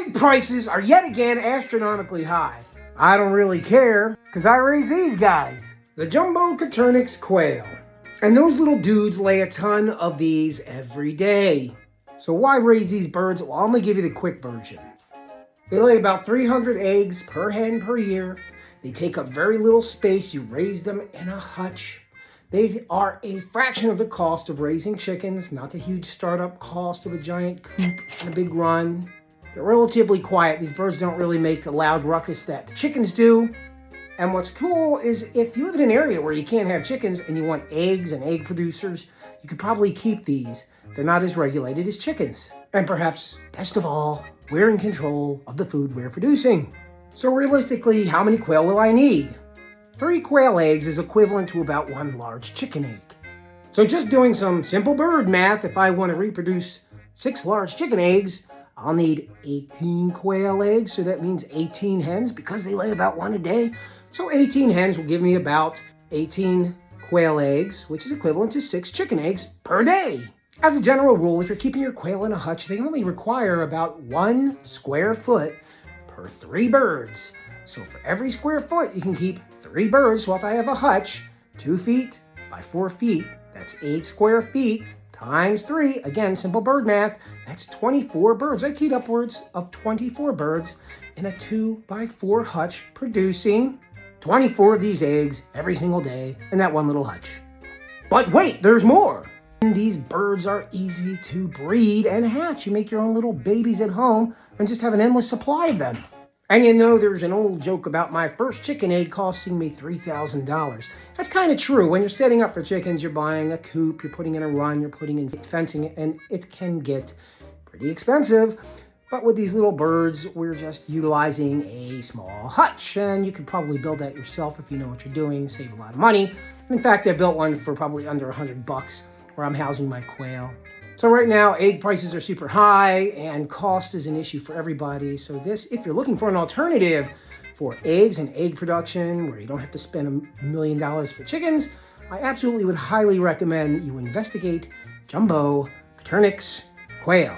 Egg prices are yet again astronomically high. I don't really care, because I raise these guys, the jumbo Coturnix quail. And those little dudes lay a ton of these every day. So why raise these birds? Well, I'm going to give you the quick version. They lay about 300 eggs per hen per year. They take up very little space. You raise them in a hutch. They are a fraction of the cost of raising chickens, not the huge startup cost of a giant coop and a big run. They're relatively quiet. These birds don't really make the loud ruckus that the chickens do. And what's cool is if you live in an area where you can't have chickens and you want eggs and egg producers, you could probably keep these. They're not as regulated as chickens. And perhaps, best of all, we're in control of the food we're producing. So realistically, how many quail will I need? 3 quail eggs is equivalent to about 1 large chicken egg. So just doing some simple bird math, if I want to reproduce 6 large chicken eggs, I'll need 18 quail eggs, so that means 18 hens because they lay about 1 a day. So 18 hens will give me about 18 quail eggs, which is equivalent to 6 chicken eggs per day. As a general rule, if you're keeping your quail in a hutch, they only require about 1 square foot per 3 birds. So for every square foot, you can keep 3 birds. So if I have a hutch, 2 feet by 4 feet, that's 8 square feet times 3. Again, simple bird math, that's 24 birds. I keep upwards of 24 birds in a 2 by 4 hutch, producing 24 of these eggs every single day in that one little hutch. But wait, there's more. These birds are easy to breed and hatch. You make your own little babies at home and just have an endless supply of them. And you know, there's an old joke about my first chicken egg costing me $3,000. That's kind of true. When you're setting up for chickens, you're buying a coop, you're putting in a run, you're putting in fencing, and it can get pretty expensive. But with these little birds, we're just utilizing a small hutch, and you could probably build that yourself if you know what you're doing, save a lot of money. In fact, I built one for probably under $100 where I'm housing my quail. So right now, egg prices are super high and cost is an issue for everybody. So this, if you're looking for an alternative for eggs and egg production where you don't have to spend $1 million for chickens, I absolutely would highly recommend you investigate jumbo Coturnix quail.